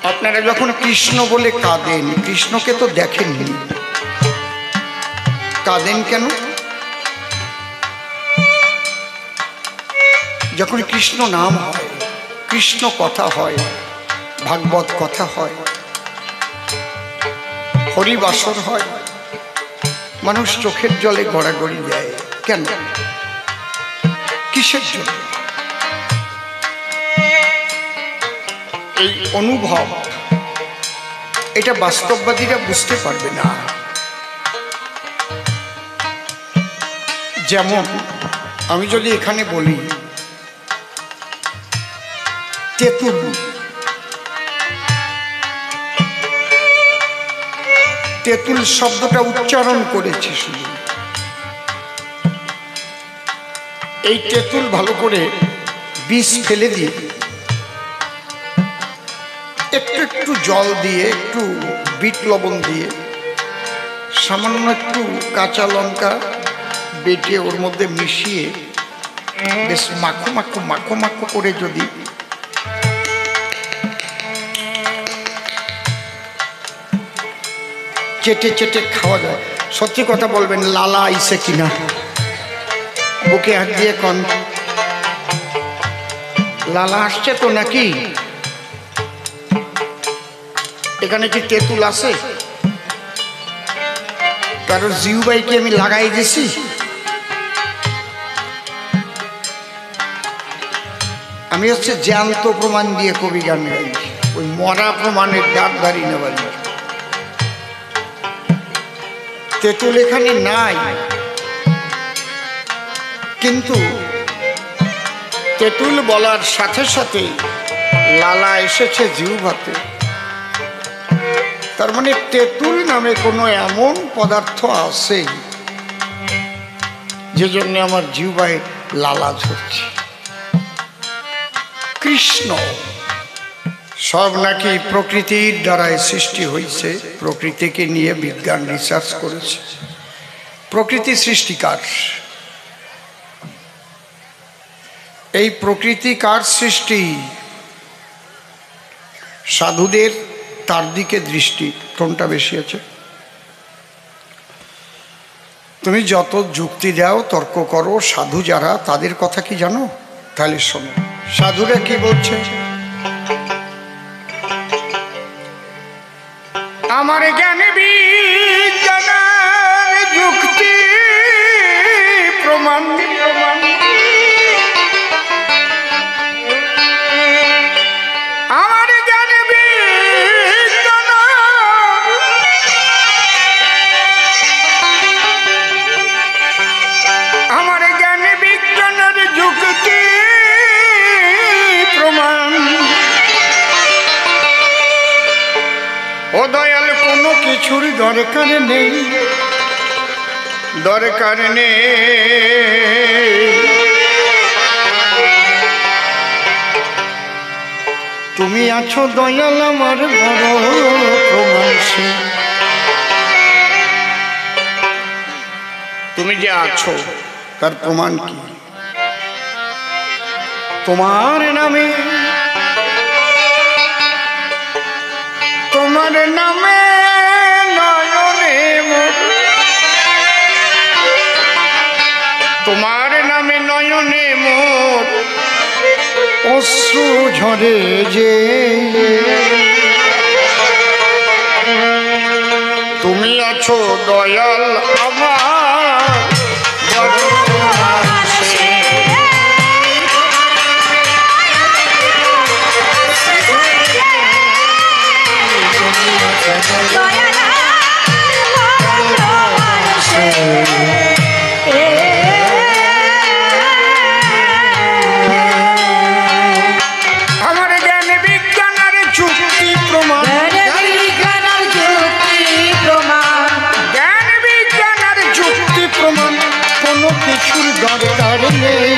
আপনারা যখন কৃষ্ণ বলে কাঁদেন, কৃষ্ণকে তো দেখেননি, কাঁদেন কেন? যখন কৃষ্ণ নাম হয়, কৃষ্ণ কথা হয়, ভাগবত কথা হয়, হরিবাসর হয়, মানুষ চোখের জলে গড়াগড়ি দেয় কেন? কিসের জন্য? এই অনুভব, এটা বাস্তববাদীরা বুঝতে পারবে না। যেমন আমি যদি এখানে বলি তেঁতুল, তেঁতুল শব্দটা উচ্চারণ করেছি শুধু। এই তেঁতুল ভালো করে বীজ ফেলে দিয়ে একটু একটু জল দিয়ে, একটু বিট লবণ দিয়ে, সামান্য একটু কাঁচা লঙ্কা বেটে ওর মধ্যে মিশিয়ে বেশ মাখো মাখো মাখো মাখো করে যদি চেটে চেটে খাওয়া যায়, সত্যি কথা বলবেন লালা আইসে কিনা? বুকে হাত দিয়ে কন, লালা আসছে তো নাকি? এখানে কি তেঁতুল আছে? কারো জিউবাইকে আমি লাগাই দিছি? আমি হচ্ছে জ্যান্ত প্রমাণ দিয়ে কবি গান গাইছি, ওই মরা প্রমাণের দাঁত দাঁড়ি নেবার। তেঁতুল এখানে নাই, কিন্তু তেঁতুল বলার সাথে সাথে লালা এসেছে জিহ্বাতে। তার মানে তেঁতুল নামে কোনো এমন পদার্থ আছে যে জন্য আমার জিহ্বায় লালা ঝরছে। কৃষ্ণ সব নাকি প্রকৃতির দ্বারাই সৃষ্টি হয়েছে, প্রকৃতিকে নিয়ে বিজ্ঞান রিসার্চ করেছে। প্রকৃতি সৃষ্টিকার, এই প্রকৃতি কার সৃষ্টি? সাধুদের তার দিকে দৃষ্টি কোনটা বেশি আছে? তুমি যত যুক্তি দাও, তর্ক করো, সাধু যারা, তাদের কথা কি জানো? তাহলে শোনো, সাধুরা কি বলছে? আমার জ্ঞান বিজ্ঞানের যুক্তি প্রমাণ, আমার জ্ঞান বিজ্ঞান, আমার জ্ঞান বিজ্ঞানের যুক্তি প্রমাণ। ও দয়াল, কোনো কিছুর দরকার নেই, দরকার নেই। তুমি আছো দয়াল আমার বড় প্রমাণ। তুমি যে আছো তার প্রমাণ কি? তোমার নামে, তোমার নামে নয়নে মোর, তোমার নামে নয়নে মোর অশ্রু ঝরে যে। তুমি আছো দয়াল আমার বড় আছে। আমার জ্ঞান বিজ্ঞানের যুক্তি প্রমাণ, জ্ঞান বিজ্ঞানের যুক্তি প্রমাণ, কোনো কিছুর দরকার নেই।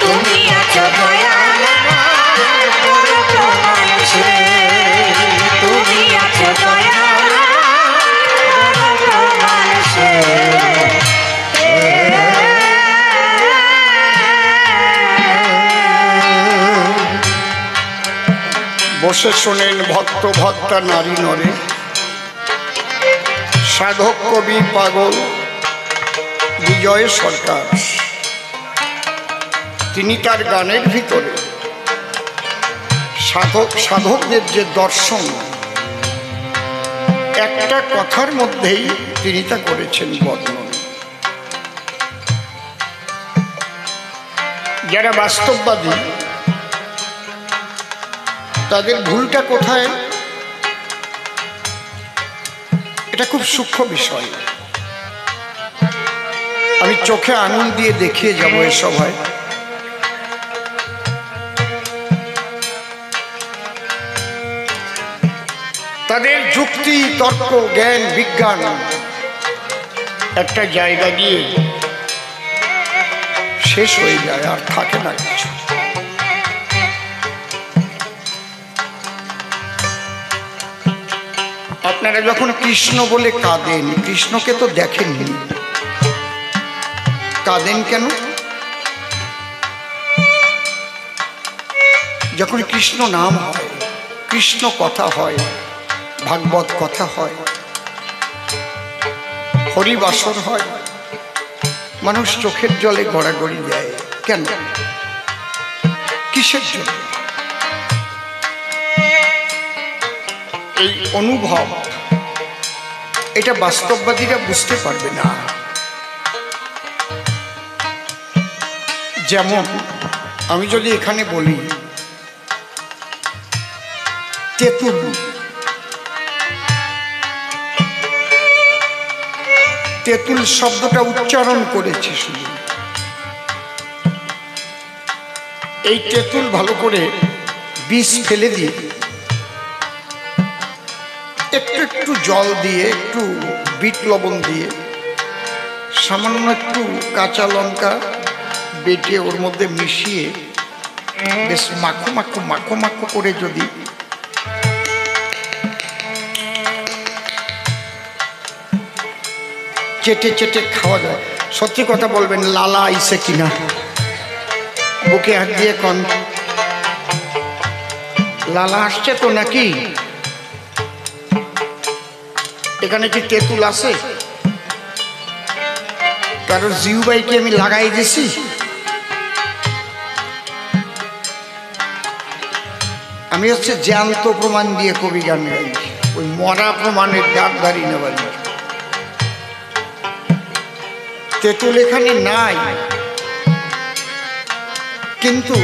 তুমি আছো দয়াল আমার বড় প্রমাণ আছে। তুমি আছো দয়াল আমার বড় প্রমাণ আছে। বসে শোনেন ভক্ত ভক্তা নারী নরে, সাধক কবি পাগল বিজয় সরকার। তিনি তার গানের ভিতরে সাধকদের যে দর্শন, একটা কথার মধ্যেই তিনি তা করেছেন বর্ণন। যারা বাস্তববাদী তাদের ভুলটা কোথায়, এটা খুব সূক্ষ্ম বিষয়। আমি চোখে আঙুল দিয়ে দেখিয়ে যাব এ সভায়। তাদের যুক্তি তর্ক জ্ঞান বিজ্ঞান একটা জায়গা দিয়ে শেষ হয়ে যায়, আর থাকে না কিছু। আপনারা যখন কৃষ্ণ বলে কাঁদেন, কৃষ্ণকে তো দেখেননি, কাঁদেন কেন? যখন কৃষ্ণ নাম হয়, কৃষ্ণ কথা হয়, ভাগবত কথা হয়, হরিবাসর হয়, মানুষ চোখের জলে গড়াগড়ি দেয় কেন? কিসের জন্য? এই অনুভব, এটা বাস্তববাদীরা বুঝতে পারবে না। যেমন আমি যদি এখানে বলি তেঁতুল, তেঁতুল শব্দটা উচ্চারণ করেছি শুধু। এই তেঁতুল ভালো করে বীজ ফেলে দিয়ে একটু একটু জল দিয়ে, একটু বিট লবণ দিয়ে, সামান্য একটু কাঁচা লঙ্কা বেটে ওর মধ্যে মিশিয়ে বেশ মাখো মাখো মাখো মাখো করে যদি চেটে চেটে খাওয়া যায়, সত্যি কথা বলবেন লালা আইসে কিনা? বুকে হাত দিয়ে কন, লালা আসছে তো নাকি? এখানে কি তেঁতুল আছে? কারো জিউবাইকে আমি লাগাই দিছি? আমি হচ্ছে জ্যান্ত প্রমাণ দিয়ে কবি গান গাই, ওই মরা প্রমাণের ডাক দাঁড়ি নেবার। তেঁতুল এখানে নাই, কিন্তু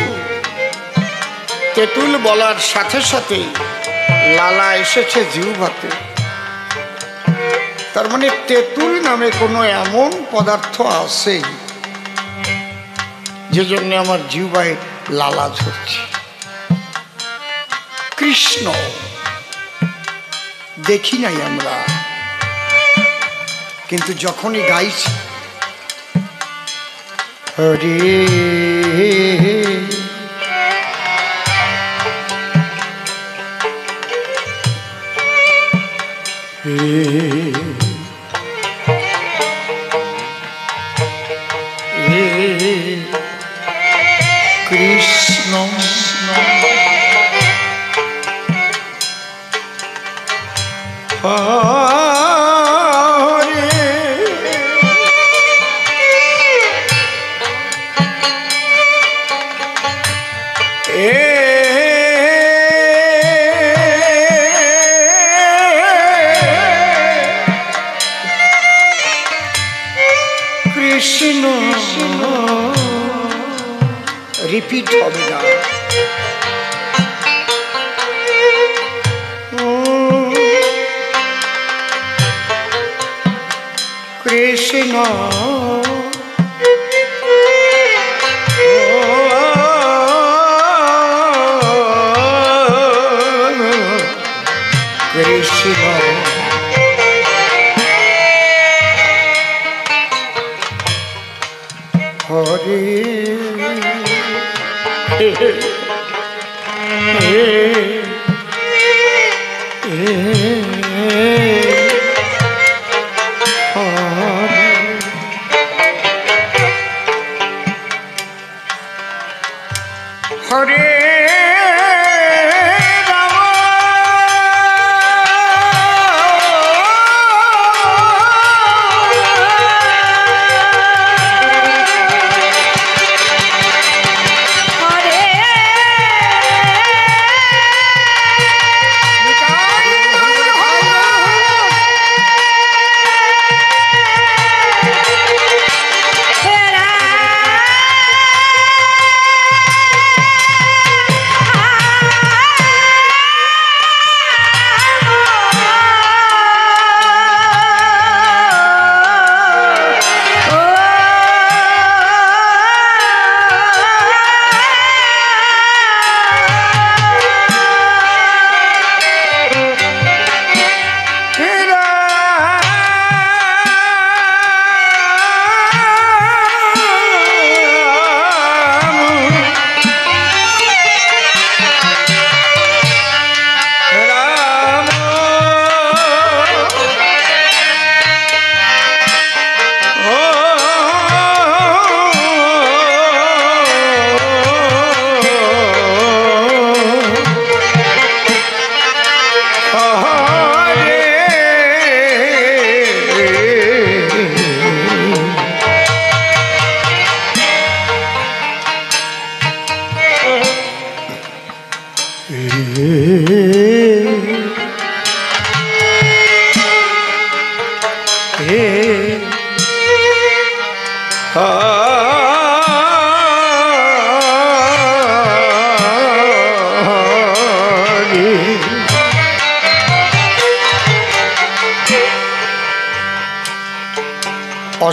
তেঁতুল বলার সাথে সাথে লালা এসেছে জিহ্বাতে। তার মানে তেঁতুল নামে কোনো এমন পদার্থ আছে যে জন্য আমার জিহ্বায় লালা ঝরছে। কৃষ্ণ দেখি নাই আমরা, কিন্তু যখনই গাইছি হরে কৃষ্ণ রিপিট হবে না। কৃষ্ণ কৃষ্ণ হরে হরে রাম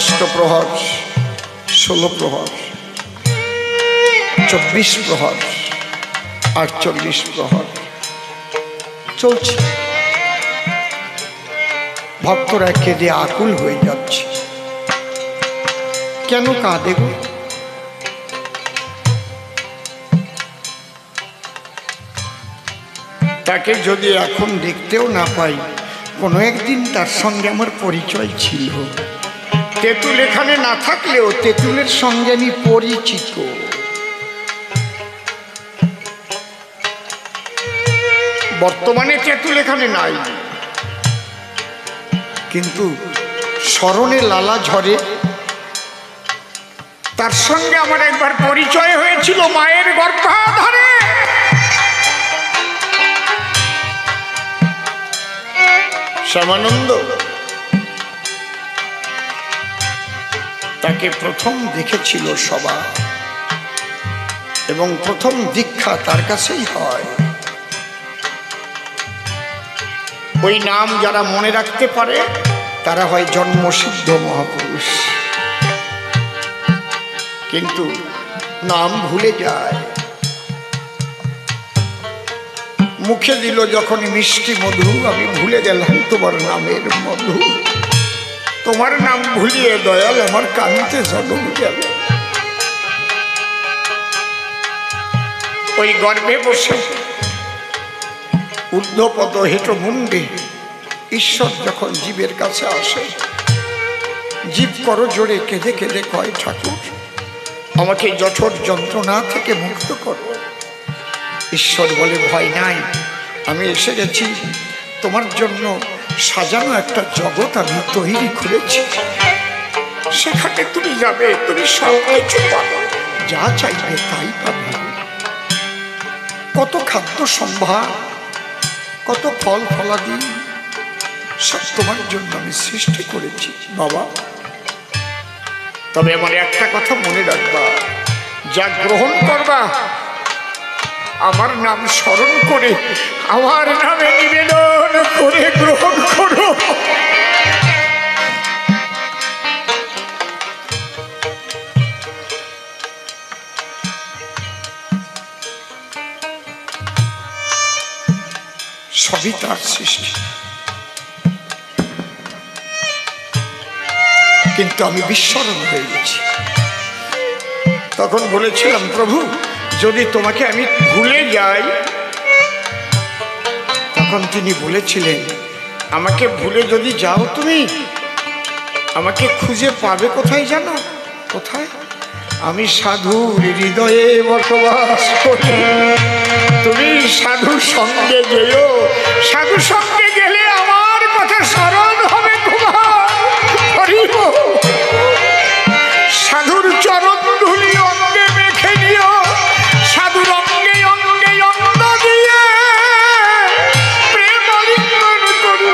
অষ্টপ্রহর, 16 প্রহর, 24 প্রহর, 48 প্রহর চলছে। ভক্তরা কেঁদে আকুল হয়ে যাচ্ছে। কেন কাঁদে গো? তাকে যদি এখন দেখতেও না পাই, কোনো একদিন তার সঙ্গে আমার পরিচয় ছিল। তেঁতুল এখানে না থাকলেও তেঁতুলের সঙ্গে আমি পরিচিত। বর্তমানে তেঁতুল এখানে নাই, কিন্তু স্মরণে লালা ঝরে তার সঙ্গে আমার একবার পরিচয় হয়েছিল মায়ের গর্ভাধারে। শ্যামানন্দ তাকে প্রথম দেখেছিল সবাই, এবং প্রথম দীক্ষা তার কাছেই হয়। ওই নাম যারা মনে রাখতে পারে তারা হয় জন্মসিদ্ধ মহাপুরুষ, কিন্তু নাম ভুলে যায়। মুখে দিল যখন মিষ্টি মধু, আমি ভুলে গেলাম তোমার নামের মধু। তোমার নাম ভুলিয়ে দয়াল আমার কান্তে জন্ম গেল। ওই গর্ভে বসে ঊর্ধ্বপদ হেঁট মুন্ডে ঈশ্বর যখন জীবের কাছে আসে, জীব করো জোরে কেঁদে কেঁদে কয়, ঠাকুর আমাকে জঠর যন্ত্রণা থেকে মুক্ত করো। ঈশ্বর বলে, ভয় নাই, আমি এসে গেছি। তোমার জন্য সাজানো একটা জগৎ আমি তৈরি করেছি, সেখানে তুমি যাবে, তুমি সব কিছু পাবে, যা চাইবে তাই পাবে। কত খাদ্য সম্ভার, কত ফল ফলাদি, সব তোমার জন্য আমি সৃষ্টি করেছি বাবা। তবে আমার একটা কথা মনে রাখবা, যা গ্রহণ করবা আমার নাম স্মরণ করে, আমার নামে নিবেদন করে গ্রহণ করো। সবই তার সৃষ্টি, কিন্তু আমি বিস্মরণ হয়ে গেছি। তখন বলেছিলাম, প্রভু যদি তোমাকে আমি ভুলে যাই, তখন তিনি বলেছিলেন, আমাকে ভুলে যদি যাও তুমি, আমাকে খুঁজে পাবে কোথায় জানো? কোথায়? আমি সাধুর হৃদয়ে বসবাস করি। তুমি সাধু সঙ্গে যেও, সাধু সঙ্গে গেলে আমার কথা স্মরণ হবে তোমার। সাধুর চরণ ধুলি অঙ্গে মেখে নিও, সাধুর অঙ্গে অঙ্গে অঙ্গ দিয়ে প্রেম আলিঙ্গন করো।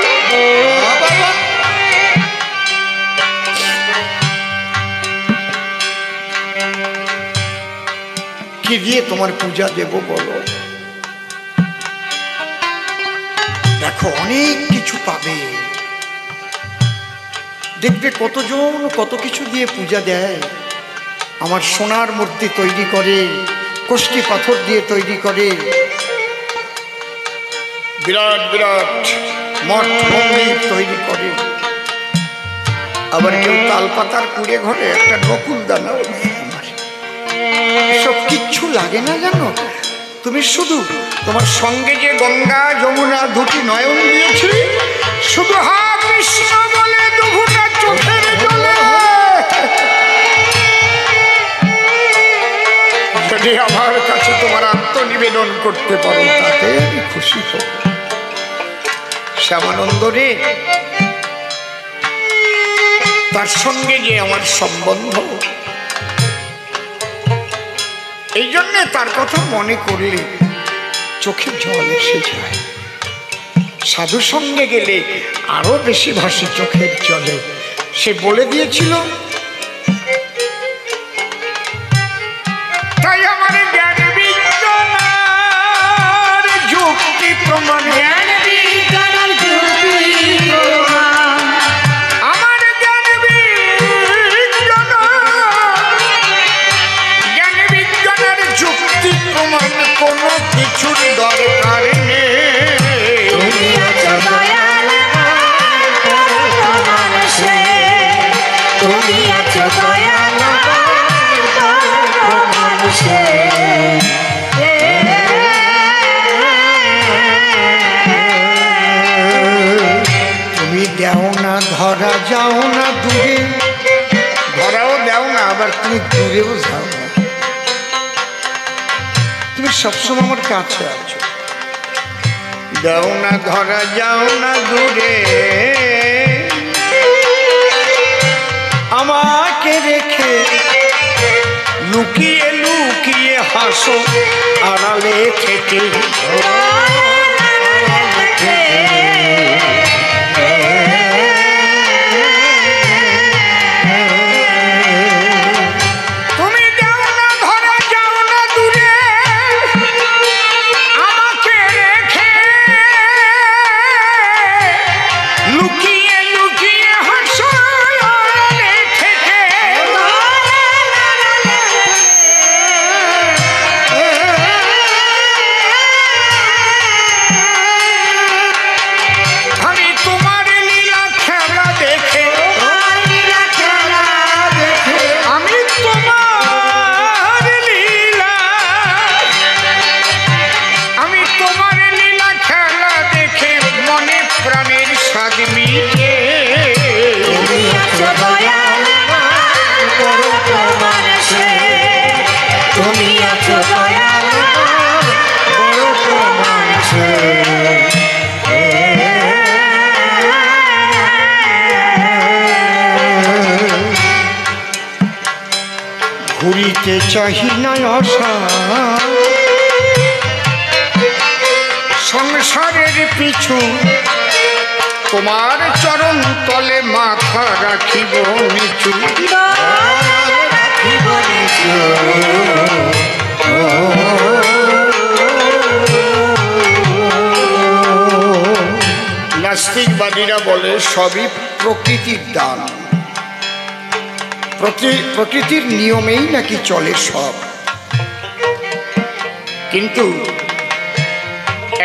কি দিয়ে তোমার পূজা দেব বলো? দেখো অনেক কিছু পাবে, দেখবে কতজন কত কিছু দিয়ে পূজা দেয়। আমার সোনার মূর্তি তৈরি করে, কষ্টি পাথর দিয়ে তৈরি করে, বিরাট বিরাট মঠ মন্দির তৈরি করে। আবার কেউ তালপাতার কুড়ে ঘরে একটা নকুল দানা, সব কিচ্ছু লাগে না জানো। তুমি শুধু তোমার সঙ্গে যে গঙ্গা যমুনা দুটি নয়ন দিয়েছি, শুধু হা কৃষ্ণ বলে দুঘুটা চোখের জলে যদি আমার কাছে তোমার আত্মনিবেদন করতে পারো, তাতে আমি খুশি হব। শ্যামানন্দ রে, তার সঙ্গে যে আমার সম্বন্ধ, এই জন্যে তার কথা মনে করলে চোখে জল এসে যায়। সাধু সঙ্গে গেলে আরো বেশি ভাসে চোখের জলে। সে বলে দিয়েছিল, তাই আমার জ্ঞান বিজ্ঞানের যুক্তি প্রমাণ, জ্ঞান বিজ্ঞানের যুক্তি প্রমাণ, আমার জ্ঞান বিজ্ঞানের ধরা যাও না দূরে, ধরাও দাও না আবার তুমি দূরেও যাও না, তুমি সবসময় আমার কাছে আছো। দাও না ধরা যাও না দূরে, আমাকে রেখে লুকিয়ে লুকিয়ে হাসো আড়ালে থেকে। ঘুরিতে চাহি না আশা সংসারের পিছু, তোমার চরণ তলে মাথা রাখিব নিচু। নাস্তিকবাদীরা বলে সবই প্রকৃতির দান, প্রকৃতির নিয়মেই নাকি চলে সব। কিন্তু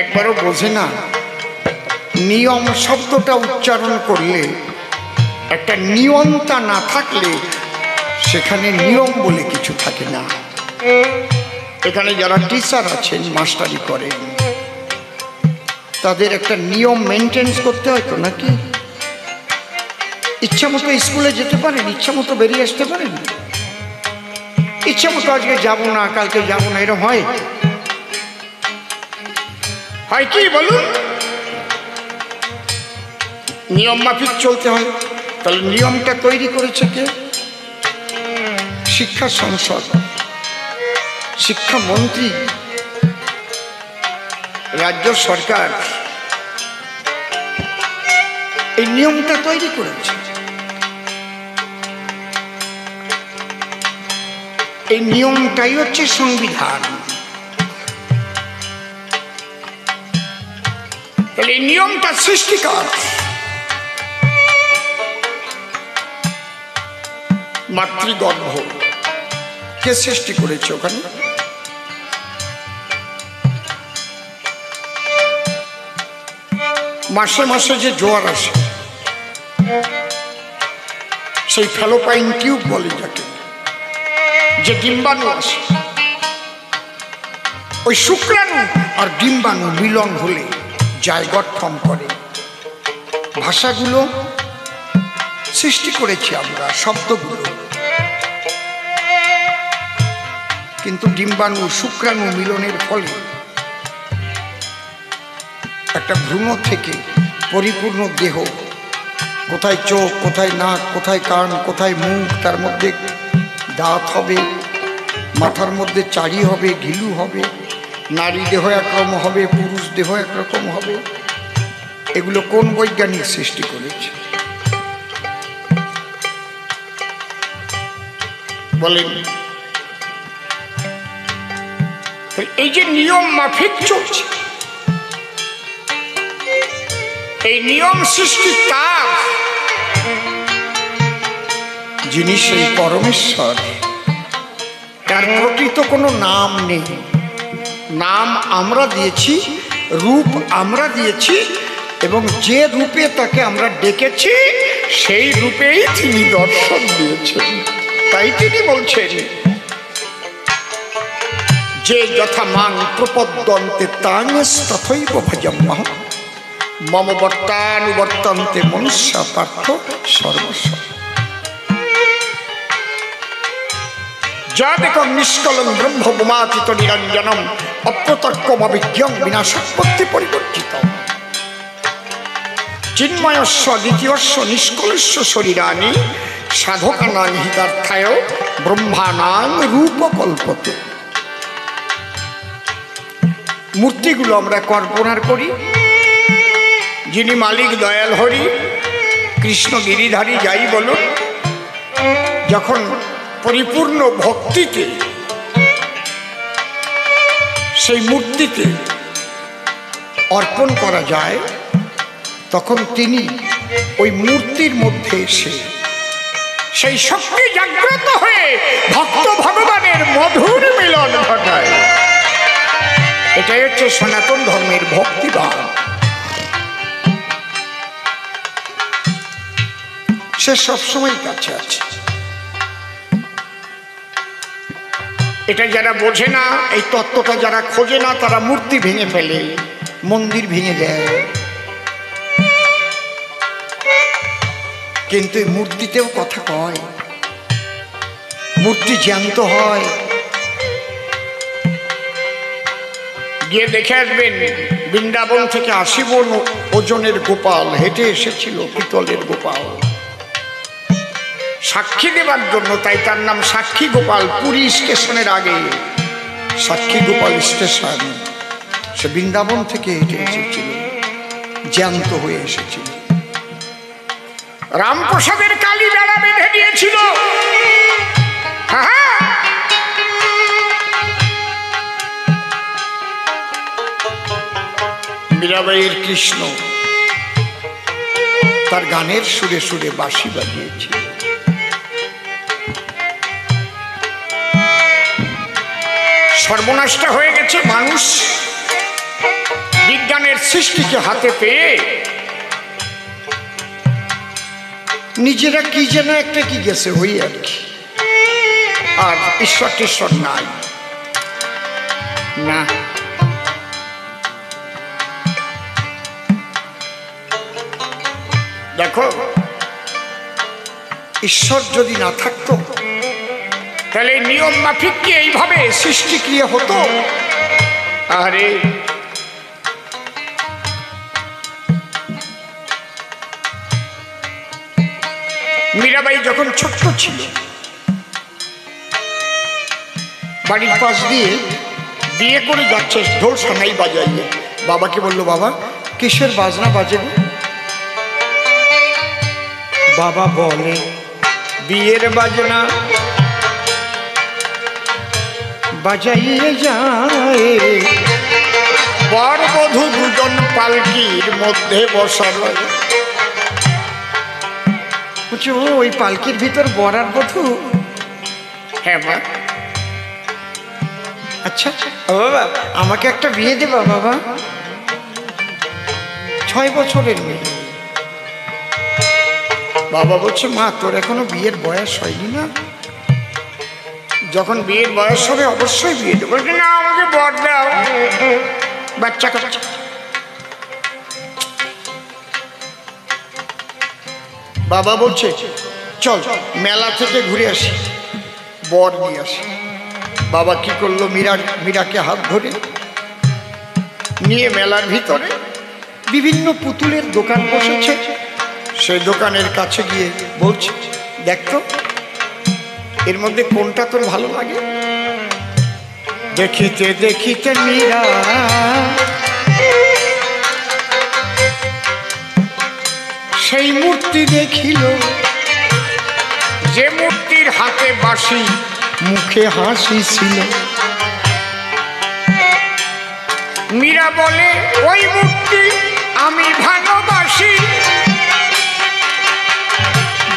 একবারও বোঝে না নিয়ম শব্দটা উচ্চারণ করলে একটা নিয়ন্তা না থাকলে সেখানে নিয়ম বলে কিছু থাকে না। এখানে যারা টিচার আছেন, মাস্টারি করেন, তাদের একটা নিয়ম মেনটেন্স করতে হয় তো নাকি? ইচ্ছা মতো স্কুলে যেতে পারেন, ইচ্ছা মতো বেরিয়ে আসতে পারেন, ইচ্ছা মতো আজকে যাবো না কালকে যাবো না, এরকম হয়? হয় কি বলুন? নিয়ম মাফিক চলতে হয়। তাহলে নিয়মটা তৈরি করেছে কে? শিক্ষা সংসদ, শিক্ষামন্ত্রী, রাজ্য সরকার এই নিয়মটা তৈরি করেছে। এই নিয়মটাই হচ্ছে সংবিধান। তাহলে এই নিয়মটা সৃষ্টিকার মাতৃগর্ভ কে সৃষ্টি করেছে? ওখানে মাসে মাসে যে জোয়ার আসে, সেই ফ্যালোপাইন টিউব বলে যাকে, যে ডিম্বাণু আসে, ওই শুক্রাণু আর ডিম্বাণু মিলন হলে জায়গট ফর্ম করে। ভাষাগুলো সৃষ্টি করেছি আমরা, শব্দগুলো, কিন্তু ডিম্বাণু শুক্রাণু মিলনের ফলে একটা ভ্রূণ থেকে পরিপূর্ণ দেহ, কোথায় চোখ, কোথায় নাক, কোথায় কান, কোথায় মুখ, তার মধ্যে দাঁত হবে, মাথার মধ্যে চারি হবে, ঘিলু হবে, নারী দেহ একরকম হবে, পুরুষ দেহ একরকম হবে। এগুলো কোন বৈজ্ঞানিক সৃষ্টি করেছে বলেন? এই যে নিয়ম মাফিক চলছে, এই নিয়ম সৃষ্টি তার, যিনি সেই পরমেশ্বর। তার প্রকৃত কোনো নাম নেই, নাম আমরা দিয়েছি, রূপ আমরা দিয়েছি, এবং যে রূপে তাকে আমরা ডেকেছি সেই রূপেই তিনি দর্শন দিয়েছেন। তাই তিনি বলছেন যে যথা মাং প্রপদ্যন্তে তাং তথৈব ভজম্যহম মম বর্তানুবর্তন্তে মনুষ্য পার্থ সর্বস্ব। যাদেকং নিষ্কলং ব্রহ্ম বোমাতীত নিরঞ্জনম অপ্রতর্কমভিজ্ঞং বিনাশোৎপত্তি পরিবর্জিতম। চিন্ময়স্য দ্বিতীয়স্য নিষ্কলস্য শরীরাণি সাধকানাং হিতার্থায় ব্রহ্মানাং রূপকল্পতে। মূর্তিগুলো আমরা কল্পনা করি, যিনি মালিক দয়াল হরি কৃষ্ণ গিরিধারী যাই বলুন, যখন পরিপূর্ণ ভক্তিতে সেই মূর্তিতে অর্পণ করা যায়, তখন তিনি ওই মূর্তির মধ্যে এসে সেই শক্তি জাগ্রত হয়ে ভক্ত ভগবানের মধুর মিলন ঘটায়। এটাই হচ্ছে সনাতন ধর্মের ভক্তিবাদ। সে সবসময় কাছে আছে। এটা যারা বোঝে না, এই তত্ত্বটা যারা খোঁজে না, তারা মূর্তি ভেঙে ফেলে, মন্দির ভেঙে দেয়। কিন্তু এই মূর্তিতেও কথা কয়, মূর্তি জ্যান্ত হয়। গিয়ে দেখে আসবেন, বৃন্দাবন থেকে 80 মণ ওজনের গোপাল হেঁটে এসেছিল, পিতলের গোপাল, সাক্ষী দেবার জন্য। তাই তার নাম সাক্ষী গোপাল। পুরী স্টেশনের আগে সাক্ষী গোপাল স্টেশন। সে বৃন্দাবন থেকে হেঁটে এসেছিল, জ্যান্ত হয়ে এসেছিল। রামপ্রসাদের কালী বেড়া বেঁধে দিয়েছিল। মীরাবাইয়ের কৃষ্ণ তার গানের সুরে সুরে বাঁশি বাজিয়েছিল। সর্বনাশটা হয়ে গেছে। মানুষ বিজ্ঞানের সৃষ্টিকে হাতে পেয়ে নিজেরা কি যেন একটা কি গেছে হই আর কি, আর ঈশ্বর টিশ্বর নাই না। দেখো, ঈশ্বর যদি না থাকতো তাহলে নিয়ম মাফিক কি এইভাবে সৃষ্টিক্রিয়া হতো? আরে মীরাবাই যখন ছোট্ট ছিল, বাড়ির পাশ দিয়ে বিয়ে করে যাচ্ছে, ঢোল সানাই বাজাইয়ে বাবাকে বললো, বাবা কিসের বাজনা বাজে? বাবা বলে, বিয়ের বাজনা বাজাইয়ে যায়, বর বধূ দুজন পালকির মধ্যে বসার। ওই পালকির ভিতর বর আর বধূ? হ্যাঁ মা। আচ্ছা বাবা, আমাকে একটা বিয়ে দেবা বাবা? 6 বছরের মেয়ে। বাবা বলছে, মা তোর এখনো বিয়ের বয়স হয়নি না, যখন বিয়ের বয়স হবে অবশ্যই বিয়ে দেবো। না, আমাকে বর দাও, বাচ্চা কাচ্চা। বাবা বলছে, চল মেলা থেকে ঘুরে আসি, বর নিয়ে আসি। বাবা কি করলো, মীরাকে হাত ধরে নিয়ে মেলার ভিতরে বিভিন্ন পুতুলের দোকান বসেছে, সেই দোকানের কাছে গিয়ে বলছে, দেখতো এর মধ্যে কোনটা তোর ভালো লাগে? দেখিতে দেখিতে মীরা সেই মূর্তি দেখিল, যে মূর্তির হাতে বাঁশি, মুখে হাসি ছিল। মীরা বলে, ওই মূর্তি আমি ভালোবাসি,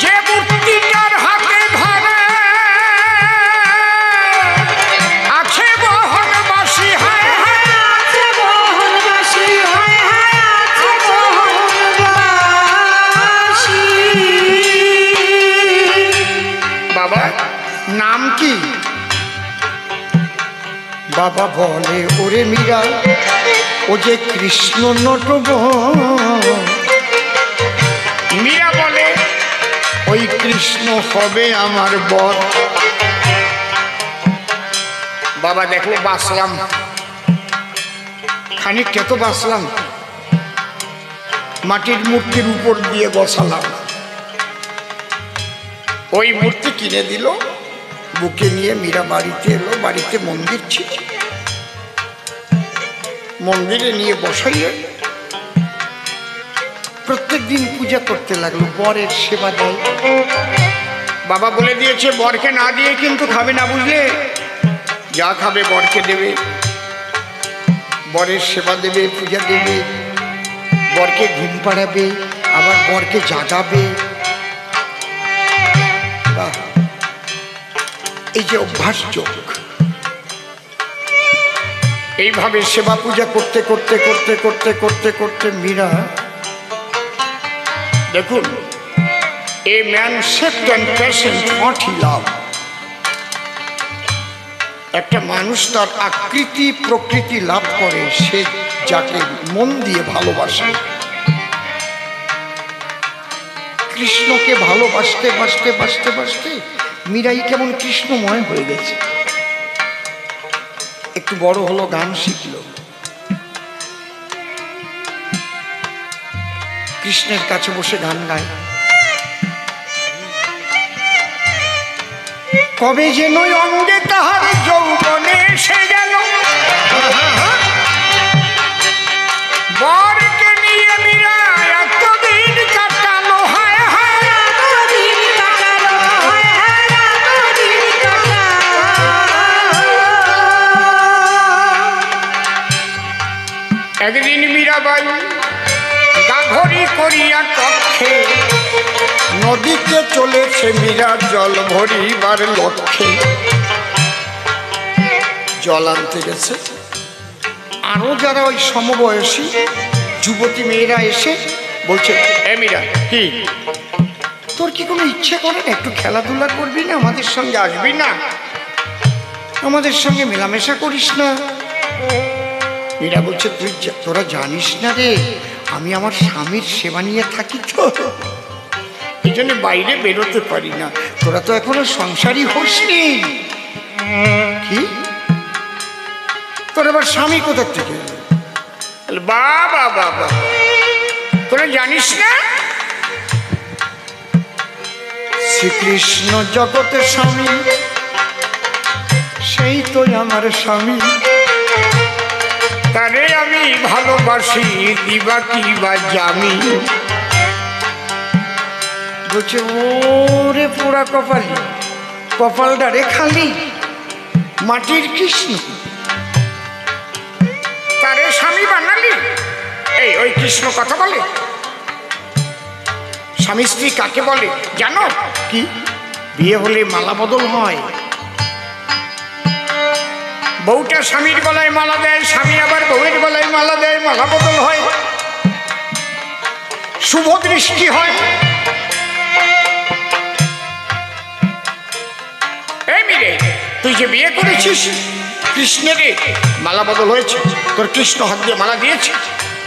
যে মূর্তিটার হাতে ধরে আছে বহনবাসী। হায় হায় আছে বহনবাসী, হায় হায় আছে বহনবাসী। বাবা নাম কি? বাবা বলে, ওরে মীরা ও যে কৃষ্ণ নটব। মীরা বলে ওই কৃষ্ণ হবে আমার বর। বাবা দেখো বাঁচলাম, খানিকটা তো বাঁচলাম। মাটির মূর্তির উপর দিয়ে বসালাম, ওই মূর্তি কিনে দিল, বুকে নিয়ে মীরা বাড়িতে এলো। বাড়িতে মন্দির ছিল, মন্দিরে নিয়ে বসাইয়ে প্রত্যেক দিন পূজা করতে লাগলো, বরের সেবা দেয়। বাবা বলে দিয়েছে বরকে না দিয়ে কিন্তু খাবে না, বুঝলে? যা খাবে বরকে দেবে, বরের সেবা দেবে, পূজা দেবে, বরকে ঘুম পাড়াবে, আবার বরকে জাগাবে। এই যে অভ্যাস যোগ, এইভাবে সেবা পূজা করতে করতে করতে করতে করতে করতে মীরা, দেখুন, a man saved and patient what he love. একটা মানুষ তার আকৃতি প্রকৃতি লাভ করে সে যাকে মন দিয়ে ভালোবাসে। কৃষ্ণকে ভালোবাসতে বাসতে বাসতে বাসতে মীরাই কেমন কৃষ্ণময় হয়ে গেছে। একটু বড় হলো, গান শিখলো, কৃষ্ণের কাছে বসে গান গায়। কবে যেন অঙ্গে তাহার যৌবনে এসে গেল, বরকে নিয়ে মীরা এতদিন কাটালো। হায় হায় এতদিন কাটালো, হায় হায় এতদিন কাটালো। একদিন মীরাবাই গাঘরি করিয়া কক্ষে নদীতে চলেছে মীরা জল ভরিবার লক্ষ্যে। জল আনতে গেছে, আরো যারা ওই সমবয়সী যুবতী মেয়েরা এসে বলছে, এ মীরা, কি তোর কি কোনো ইচ্ছে করে না একটু খেলাধুলা করবি না, আমাদের সঙ্গে আসবি না, আমাদের সঙ্গে মেলামেশা করিস না? মীরা বলছে, তোরা জানিস না রে, আমি আমার স্বামীর সেবা নিয়ে থাকি, তো এই জন্য বাইরে বেরোতে পারি না। তোরা তো এখনো সংসারী হোসনি। কি তোর আবার স্বামী কোথা থেকে? বাবা বাবা, তোরা জানিস না শ্রীকৃষ্ণ জগতের স্বামী, সেই তো আমার স্বামী, তারে আমি ভালোবাসি, দিবা কি বা জামি। বলছে, ওরে পোড়া কপালি, কপালটা রে খালি, মাটির কৃষ্ণ তারে স্বামী বানালি? এই ওই কৃষ্ণ কথা বলে? স্বামী স্ত্রী কাকে বলে জানো? কি? বিয়ে হলে মালা বদল হয়, বউটা স্বামীর গলায় মালা দেয়, স্বামী আবার বউয়ের গলায় মালা দেয়, মালা বদল হয়, শুভ দৃষ্টি হয়। এই মিরে, তুই যে বিয়ে করেছিস কৃষ্ণের মালা বদল হয়েছে, তোর কৃষ্ণ হাত দিয়ে মালা দিয়েছে।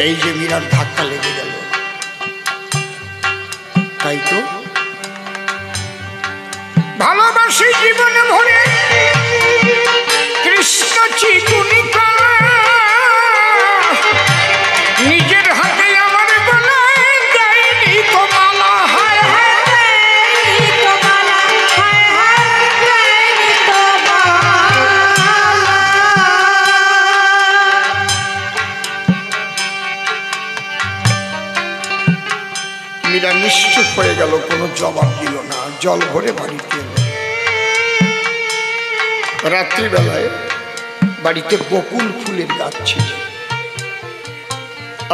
এই যে মীরার ধাক্কা লেগে গেল। তাই তো ভালোবাসি জীবন ভরে কৃষ্ণ চিকুনি করা, নিজের হাতে আমার গলায় দেয়নি তো মালা। হায় হায় দেয়নি তো মালা, হায় হায় দেয়নি তো মালা। মীরা নিশ্চুপ হয়ে গেল, কোনো জবাব দিল না, জল ভরে বাড়িতে এলো। রাত্রিবেলায় বাড়িতে বকুল ফুলের গাছ ছিল।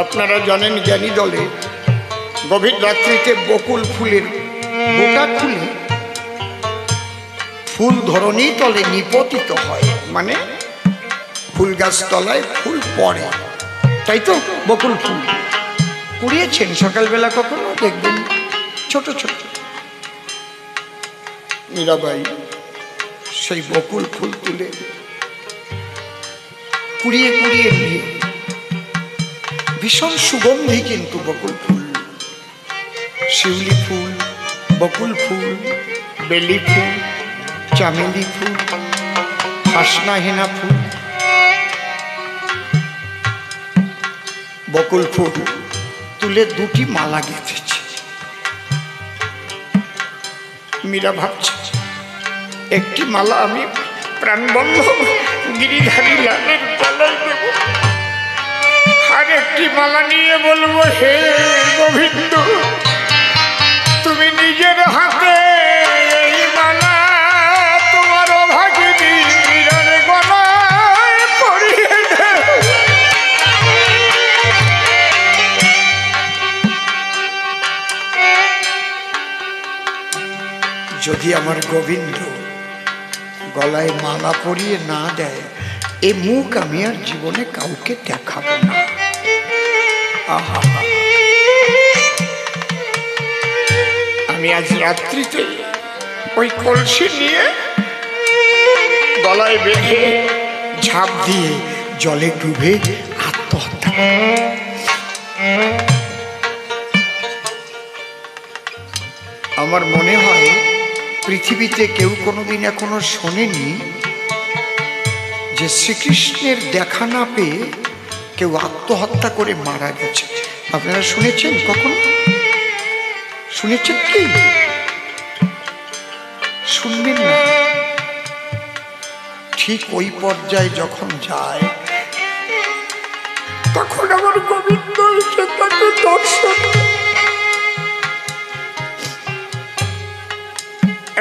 আপনারা জানেন জ্ঞানী দলে গভীর রাত্রিতে বকুল ফুলের বোটা খুলে ফুল ধরনী তলে নিপতিত হয়, মানে ফুল গাছ তলায় ফুল পড়ে, তাই তো বকুল ফুল কুড়িয়েছেন সকালবেলা, কখনো দেখবেন ছোট ছোট। মীরাবাই সেই বকুল ফুল তুলে কুড়িয়ে কুড়িয়ে নিয়ে ভীষণ সুগন্ধি কিন্তু বকুল ফুল, শিউলি ফুল, বকুল ফুল, বেলি ফুল, চামেলি ফুল, হাসনাহেনা ফুল। বকুল ফুল তুলে দুটি মালা গেঁথেছে। মীরা ভাবছে একটি মালা আমি প্রাণবল্লভ গিরিধারী লালের গলায় দেব, আর একটি মালা নিয়ে বলবো, হে গোবিন্দ, তুমি নিজের হাতে এই মালা তোমার অভাগিনী মীরার গলায় পরিয়ে দাও। যদি আমার গোবিন্দ গলায় মালা পরিয়ে না দেয়, এ মুখ আমি আর জীবনে কাউকে দেখাবো না। আহা, আমি আজ রাত্রিতে ওই কলসি নিয়ে গলায় বেঁধে ঝাঁপ দিয়ে জলে ডুবে আত্মহত্যা। আমার মনে হয় পৃথিবীতে কেউ কোনোদিন এখনো শোনেনি যে শ্রীকৃষ্ণের দেখা না পেয়ে কেউ আত্মহত্যা করে মারা গেছে। আপনারা শুনেছেন? কখনো শুনেছেন কি? শুনবেন না। ঠিক ওই পর্যায়ে যখন যায়, তখন আমার গোবিন্দ এসে তাকে দর্শন।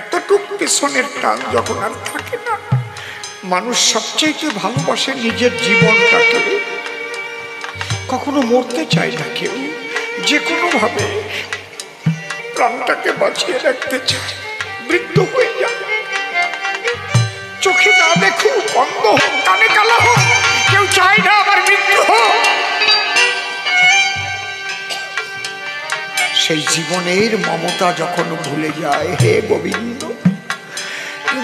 এতটুক পেছনের টান যখন আর থাকে না, মানুষ সবচেয়ে ভালোবাসে নিজের জীবনটাকে। কখনো মরতে চায় না কেউ, যে কোনো ভাবে প্রাণটাকে বাঁচিয়ে রাখতে চায়। বৃদ্ধ হয়ে যায়, চোখে না দেখুক, অন্ধ হোক, কানে কালা হোক, কেউ চায় না আমার মৃত্যু হোক। সেই জীবনের মমতা যখন ভুলে যায়, হে গোবিন্দ,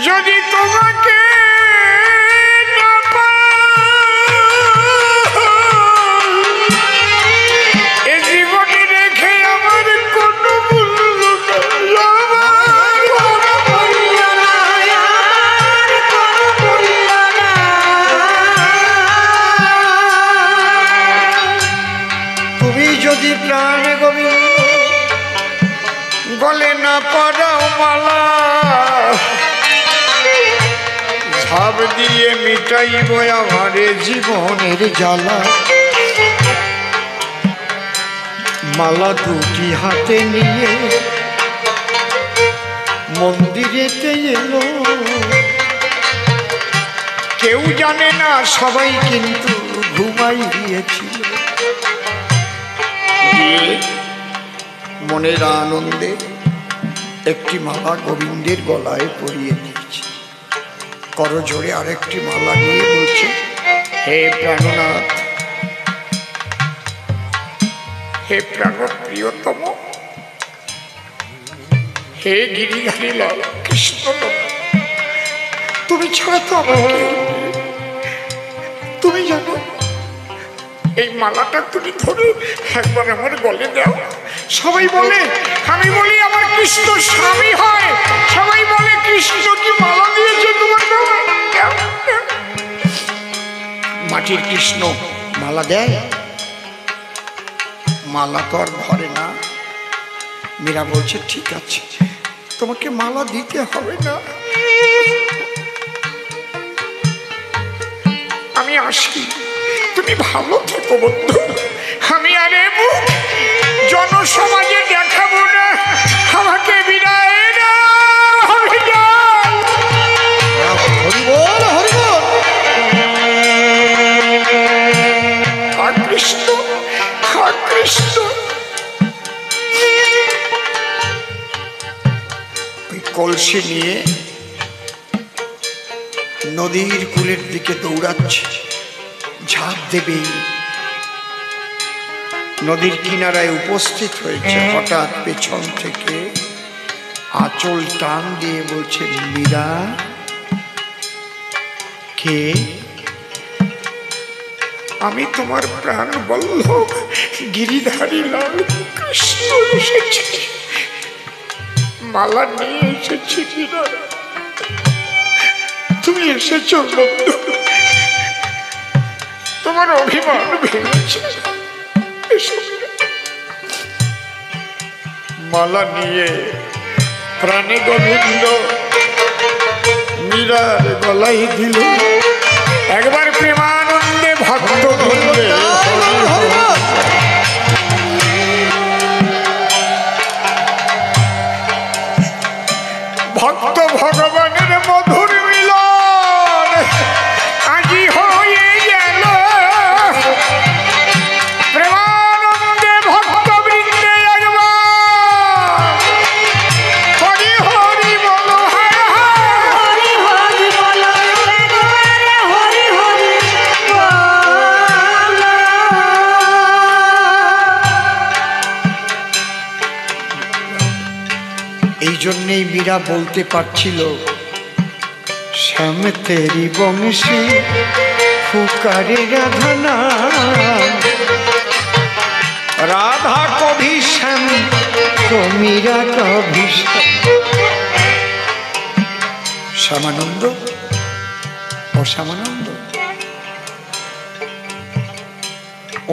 যদি তোমাকে প্রাণে গোবিন্দ গলে না পড়াও মালা, ঝাঁপ দিয়ে মিটাইব আমার জীবনের জ্বালা। মালা দুটি হাতে নিয়ে মন্দিরেতে এলো, কেউ জানে না, সবাই কিন্তু ঘুমাই দিয়েছিল। মনের আনন্দে একটি মালা গোবিন্দের গলায় পরিয়ে দিয়েছে। করজোড়ে আরেকটি মালা নিয়ে বলছে, হে প্রাণনাথ, হে প্রাণ প্রিয়তম, হে গিরিধারী লাল কৃষ্ণ, তুমি ছাড়া তো আমার কেউ নেই। তুমি জানো, এই মালাটা তুমি ধরে একবার আমার গলে দাও। সবাই বলে, আমি বলি আমার কৃষ্ণ স্বামী হয়। সবাই বলে, কৃষ্ণ কি মালা দিয়েছে তোমার গলায়? মাটির কৃষ্ণ মালা দেয়? মালা তো আর ধরে না। মীরা বলছে, ঠিক আছে, তোমাকে মালা দিতে হবে না, আমি আসি, তুমি ভালো থেকো বন্ধু। আমি আর জনসমাজে দেখাবো না, আমাকে বিদায় দাও, আমি যাই। হরিবল হরিবল। কৃষ্ণ কৃষ্ণ। ওই কলসি নিয়ে নদীর কূলের দিকে দৌড়াচ্ছে, ঝাঁপ দেবে। নদীর কিনারায় উপস্থিত হয়েছে, হঠাৎ পেছন থেকে আঁচল টান দিয়ে বলছে, মীরা। কে? আমি তোমার প্রাণ বল্লভ গিরিধারী লাল কৃষ্ণ এসেছি, মালা নিয়ে এসেছি। মীরা, তুমি এসেছ বন্ধু, তোমার অভিমান ভেঙেছে। মালা নিয়ে প্রাণে গোবিন্দ মীরার গলায় দিল। একবার প্রেমানন্দে ভক্ত বলবে, ভক্ত ভগবানের মধুর মিলন আজি হয়ে গেল। প্রেমানন্দে ভক্ত বৃন্দে একবার হরি হরি বলো, হরি হরি বলো, হরি হরি এই জন্যেই মীরা বলতে পারছিল, শ্যাম তেরি বংশী ফুকারে রাধা নাম, রাধা কভি শ্যাম তো মীরা কভি শ্যামানন্দ। ও শ্যামানন্দ,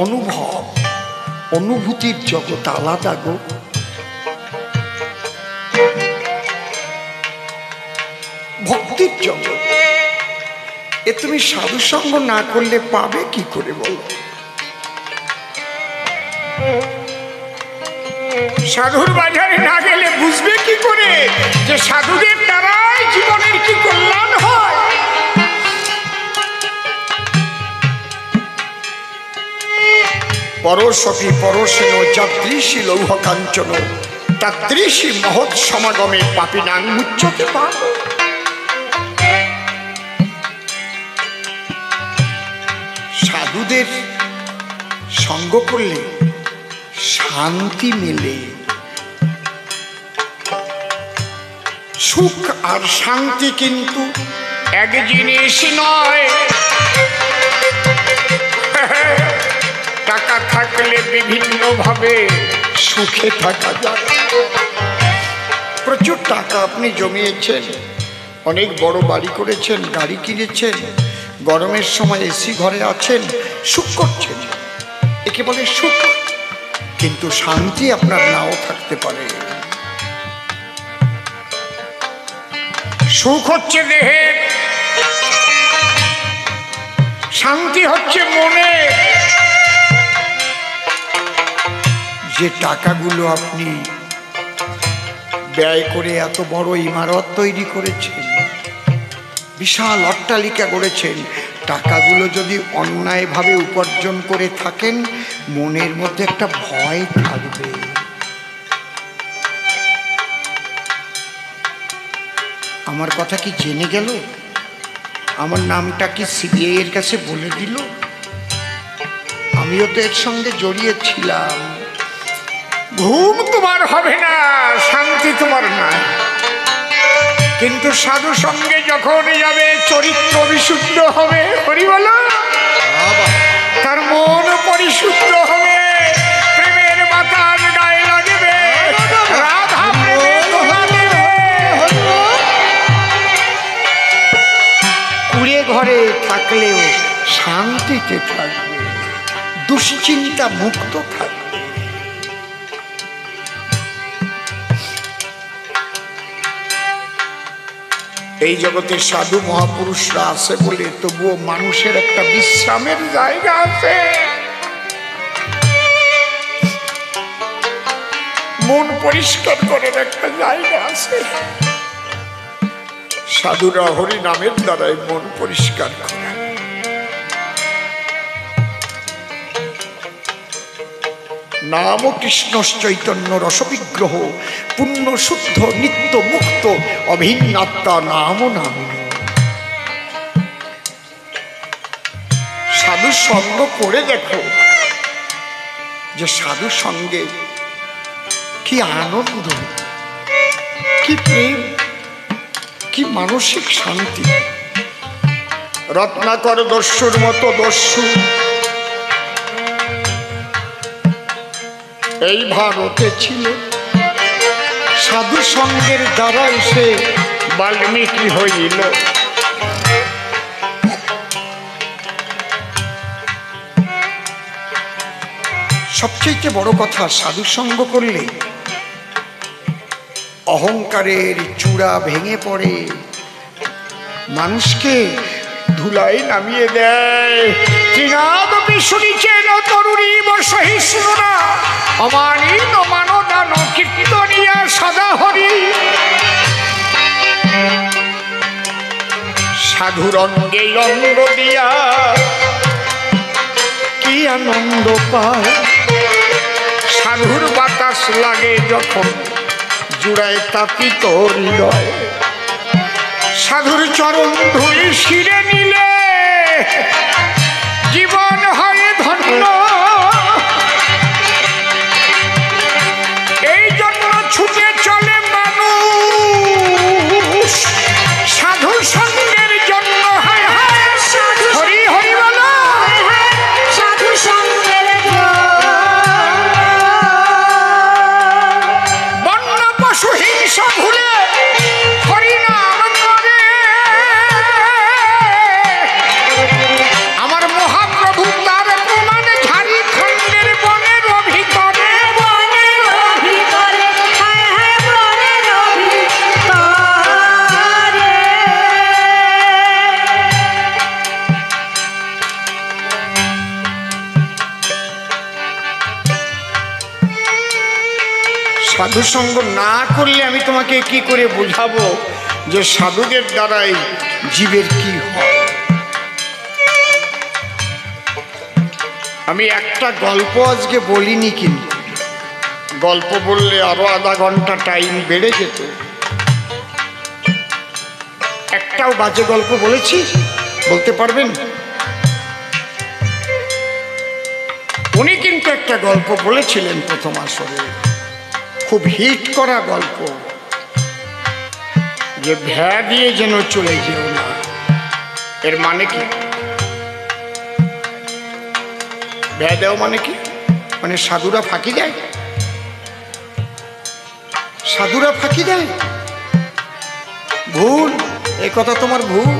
অনুভব অনুভূতির জগৎ আলাদা গো। ভক্তির জগৎ, এ তুমি সাধু সঙ্গ না করলে পাবে কি করে বলো? সাধুর বাজারে না গেলে বুঝবে কি করে যে সাধুদের দ্বারাই জীবনের কি কল্যাণ হয়? পরশপি পরশেন যাদৃশী লৌহ কাঞ্চন তাদৃশী মহৎ সমাগমে পাপিনাং মুচ্যতে পাপ। সাধুদের সঙ্গ করলে শান্তি মেলে। সুখ আর শান্তি কিন্তু এক জিনিস নয়। টাকা থাকলে বিভিন্ন ভাবে সুখে থাকা যায়। প্রচুর টাকা আপনি জমিয়েছেন, অনেক বড় বাড়ি করেছেন, গাড়ি কিনেছেন, গরমের সময় এসি ঘরে আছেন, সুখ করছেন, একে বলে সুখ। কিন্তু শান্তি আপনার নাও থাকতে পারে। সুখ হচ্ছে দেহের, শান্তি হচ্ছে মনে। যে টাকাগুলো আপনি ব্যয় করে এত বড় ইমারত তৈরি করেছেন, বিশাল অট্টালিকা গড়েছেন, টাকাগুলো যদি অন্যায়ভাবে উপার্জন করে থাকেন, মনের মধ্যে একটা ভয় থাকবে। আমার কথা কি জেনে গেল? আমার নামটা কি সিবিআই এর কাছে বলে দিল? আমিও তো এর সঙ্গে জড়িয়ে ছিলাম। ঘুম তোমার হবে না, শান্তি তোমার না, কিন্তু সাধু সঙ্গে যখন যাবে চরিত্র বিশুদ্ধ হবে। হরি বলো, তার মন পরিশুদ্ধ হবে, প্রেমের বাতাস গায়ে লাগবে, রাধা প্রেমে ধোঁয়া দেবে। কুড়ে ঘরে থাকলেও শান্তিতে থাকবে, দুশ্চিন্তা মুক্ত থাকবে। এই জগতে সাধু মহাপুরুষরা আছে বলে তবুও মানুষের একটা বিশ্রামের জায়গা আছে, মন পরিষ্কার করার একটা জায়গা আছে। সাধুরা হরি নামের দ্বারাই মন পরিষ্কার করে। নাম কৃষ্ণ চৈতন্য রসবিগ্রহ পুণ্য শুদ্ধ নিত্য মুক্ত অভিন্নাত্মা নাম নামিন। সাধু সঙ্গ করে দেখো যে সাধু সঙ্গে কি আনন্দ, কি প্রেম, কি মানসিক শান্তি। রত্নাকর দস্যুর মতো দস্যু এই ভারতে ছিল, সাধু সঙ্গের দ্বারা এসে বাল্মীকি হইল। সবচেয়ে বড় কথা, সাধু সঙ্গ করলে অহংকারের চূড়া ভেঙে পড়ে, মানুষকে ধুলাই নামিয়ে দেয়। তৃণাদপি শুনিছেন তরুণীব সহিষ্ণুরা, অমানিন মানদান কীর্তনিয়া সদা হরি। সাধুর অঙ্গে অঙ্গ দিয়া কি আনন্দ পায়, সাধুর বাতাস লাগে যখন জুড়ায় তাপিত হৃদয়। সাধুর চরণ ধুলি শিরে নিলে জীবন হয় ধন্য। এই জন্য ছুটে চলে মানুষ সাধুর সঙ্গের জন্য। হায় হায় হরি হরি বলো, সাধু সঙ্গের বন্য পশু হিংসা ভুলে হরি নাম করে। আমার মহাপ্রভু তার প্রমাণ ঝাড়খণ্ডের বনের ভিতরে। ভিতরে হায় হায় বনের ভিতরে। সাধু সঙ্গ না করলে আমি তোমাকে কি করে বোঝাবো যে সাধুদের দ্বারাই জীবের কি হয়। আমি একটা গল্প আজকে বলিনি, কিন্তু গল্প বললে আরো আধা ঘন্টা টাইম বেড়ে যেত। একটাও বাজে গল্প বলেছি বলতে পারবেন? উনি কিন্তু একটা গল্প বলেছিলেন প্রথম আসরে, খুব হিট করা গল্প, যে ভ্যা দিয়ে যেন চলে যেও না। এর মানে কি? ভ্যা দেও মানে কি? মানে সাধুরা ফাঁকি দেয়, সাধুরা ফাঁকি দেয়। ভুল, এ কথা তোমার ভুল,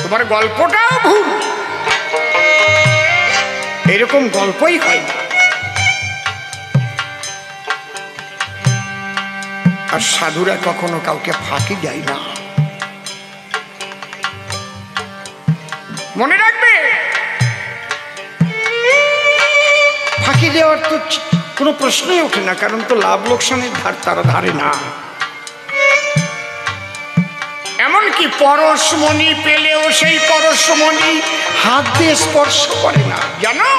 তোমার গল্পটাও ভুল। এরকম গল্পই হয় না। আর সাধুরা কখনো কাউকে ফাঁকি দেয় না। মনে রাখবে, ফাঁকি দেওয়ার তো কোনো প্রশ্নই ওঠে না, কারণ তো লাভ লোকসানের ধার তারা ধারে না। এমনকি পরশমণি পেলেও সেই পরশমণি হাত দিয়ে স্পর্শ করে না, জানো।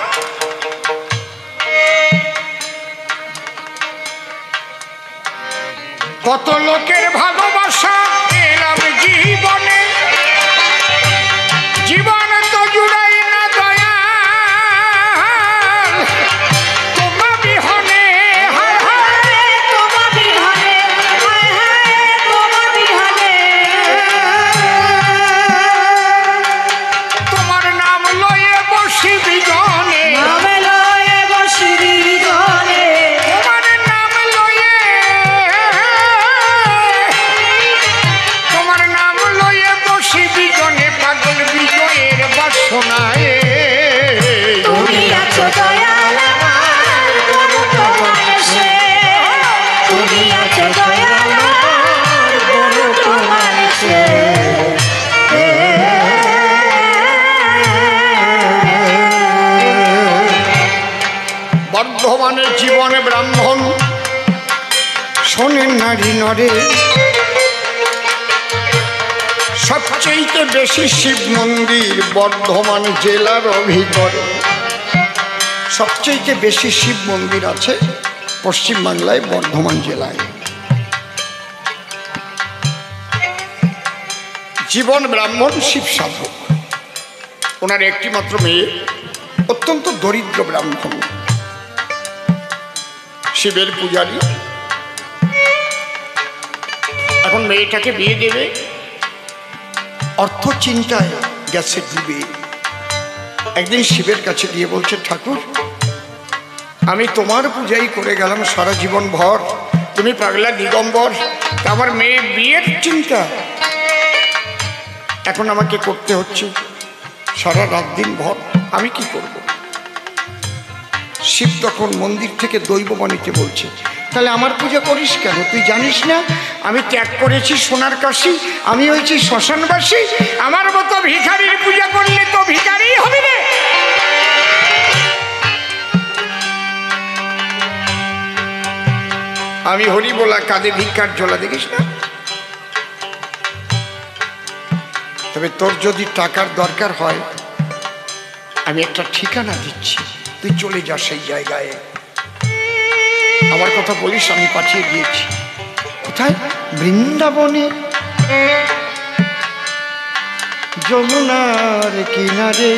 কত লোকের ভালোবাসা পেলাম জীবনে, জীবন তো জুড়াই না দয়া তোমা বিহনে। হায় হায় তোমা বিহনে, হায় হায় তোমা বিহনে। তোমার নাম লয়ে বসি বিজনে, নামে লয়ে বসিবি গনে। তোমার নাম লয়ে, তোমার নাম লয়ে বসি বিজনে, পাগল বিজয়ের বাসনায়। তুমি আছো দয়াল আমার বড় মানুষে, তুমি আছো দয়াল আমার বড় মানুষে। বর্ধমানের জীবনে ব্রাহ্মণ শোনেন নারী নরে, সবচেয়ে বেশি শিব মন্দির বর্ধমান জেলার ভিতরে। সবচেয়ে বেশি শিব মন্দির আছে পশ্চিমবাংলায়, বর্ধমান জেলায়। জীবন ব্রাহ্মণ শিব সাধক, ওনার একটি মাত্র মেয়ে, অত্যন্ত দরিদ্র ব্রাহ্মণ, শিবের পূজারী। এখন মেয়েটাকে বিয়ে দেবে, অর্থ চিন্তায় গেছে ডুবে। একদিন শিবের কাছে গিয়ে বলছে, ঠাকুর আমি তোমার পূজাই করে গেলাম সারা জীবন ভর, তুমি পাগলা দিগম্বর। আমার মেয়ে বিয়ের চিন্তা এখন আমাকে করতে হচ্ছে সারা রাত দিন ভর, আমি কি করব? শিব তখন মন্দির থেকে দৈববাণীতে বলছে, তাহলে আমার পূজা করিস কেন? তুই জানিস না আমি ত্যাগ করেছি সোনার কাশি, আমি হয়েছি শ্মশানবাসী, আমার মতো ভিখারির পূজা করলে তো ভিখারি হবে রে। আমি হরি বলা কাঁধে ভিক্ষার ঝোলা, দেখিস না? তবে তোর যদি টাকার দরকার হয় আমি একটা ঠিকানা দিচ্ছি, তুই চলে যা সেই জায়গায়। আমার কথা বলিস, আমি পাঠিয়ে দিয়েছি। কোথায়? বৃন্দাবনে, যমুনার কিনারে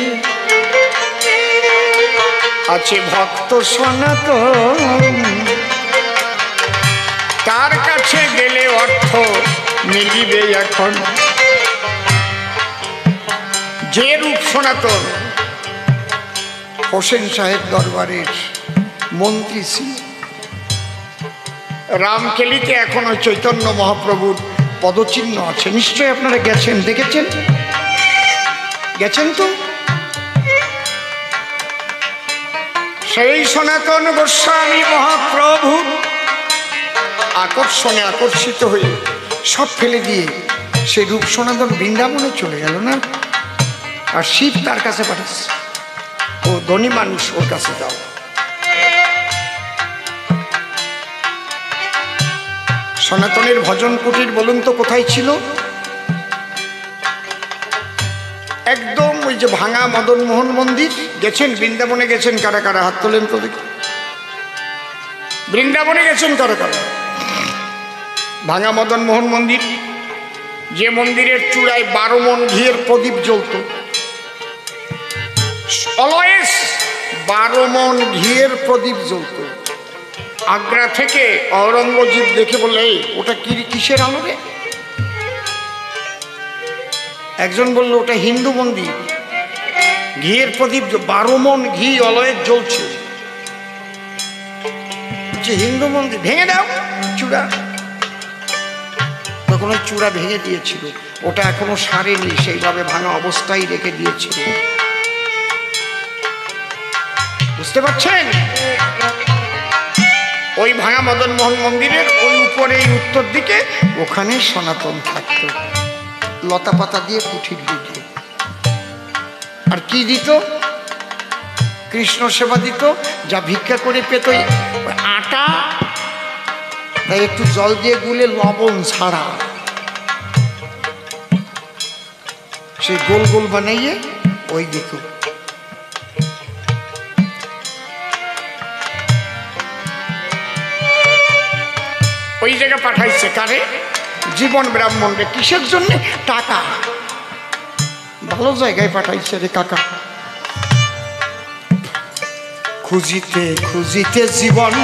আছে ভক্ত সনাতন, তার কাছে গেলে অর্থ মিলিবে এখন। যে রূপ সনাতন হোসেন সাহেব দরবারের মন্ত্রী ছিল, রামকেলিতে এখনো চৈতন্য মহাপ্রভুর পদচিহ্ন আছে, নিশ্চয়ই আপনারা গেছেন, দেখেছেন, গেছেন তো? সেই সনাতন গোস্বামী মহাপ্রভু আকর্ষণে আকর্ষিত হয়ে সব ফেলে দিয়ে সেই রূপ সনাতন বৃন্দাবনে চলে গেল না? আর শিব তার কাছে পাঠাচ্ছে, ও ধনী মানুষ, ওর কাছে যাও। সনাতনের ভজন কুটির বলুন তো কোথায় ছিল? একদম ওই যে ভাঙা মদন মোহন মন্দির, গেছেন? বৃন্দাবনে গেছেন কারা কারা? হাত তোলেন তো দেখি। বৃন্দাবনে গেছেন কারা কারা? ভাঙা মদন মোহন মন্দির, যে মন্দিরের চূড়ায় 12 মণ ঘিয়ের প্রদীপ জ্বলত, অলওয়েজ 12 মণ ঘিয়ের প্রদীপ জ্বলত। আগ্রা থেকে ঔরঙ্গজেব দেখে বললে, ওটা কিসের আলো রে? একজন বলল ওটা হিন্দু মন্দির, ঘিয়ের প্রদীপ 12 মণ ঘি অলওয়েজ জ্বলছে। হিন্দু মন্দির, ভেঙে দাও চূড়া। তখন ওই চূড়া ভেঙে দিয়েছিল, ওটা এখনো সারেনি, সেইভাবে ভাঙা অবস্থায় রেখে দিয়েছিল। বুঝতে পারছেন? ওই ভাঙা মদন মোহন মন্দিরের ওই উপরে উত্তর দিকে ওখানে সনাতন থাকত, লতা পাতা দিয়ে কুঠির দিকে। আর কি দিত? কৃষ্ণ সেবা দিত, যা ভিক্ষা করে পেত আটা, তাই একটু জল দিয়ে গুলে লবণ ছাড়া সে গোল গোল বানাইয়ে ওই দিত। ওই জায়গা পাঠাইছে কারে? জীবন ব্রাহ্মণরে। কিসের জন্য? টাকা। ভালো জায়গায় পাঠাইছে রে কাকা। খুঁজিতে খুঁজিতে জীবন